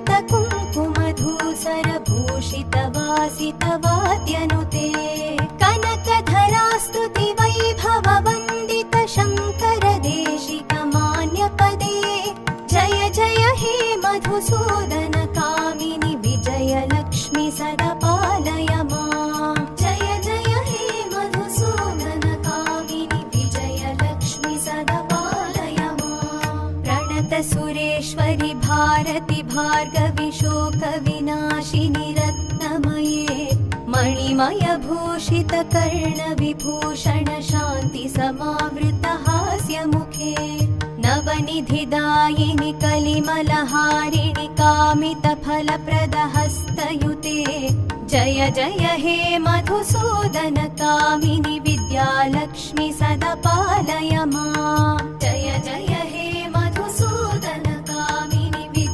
कुङ्कुमधूसरभूषितवासितवाद्यनुते कनकधरास्तुति वैभववन्दित शङ्कर देशिकमान्यपदे जय जय हे मधुसूदन कामिनि विजयलक्ष्मि सदा पालय माम् जय जय हे मधुसूदन कामिनि विजयलक्ष्मि सदा पालय माम् प्रणत सुरेश्वरि भारति भार्गवि शोकविनाशिनि रत्नमये मणिमय भूषित कर्ण विभूषण शान्ति समावृत हास्यमुखे नवनिधिदायिनि कलिमलहारिणि कामित फलप्रद हस्तयुते जय जय हे मधुसूदन कामिनि विद्यालक्ष्मि सदा पालय माम् जय जय हे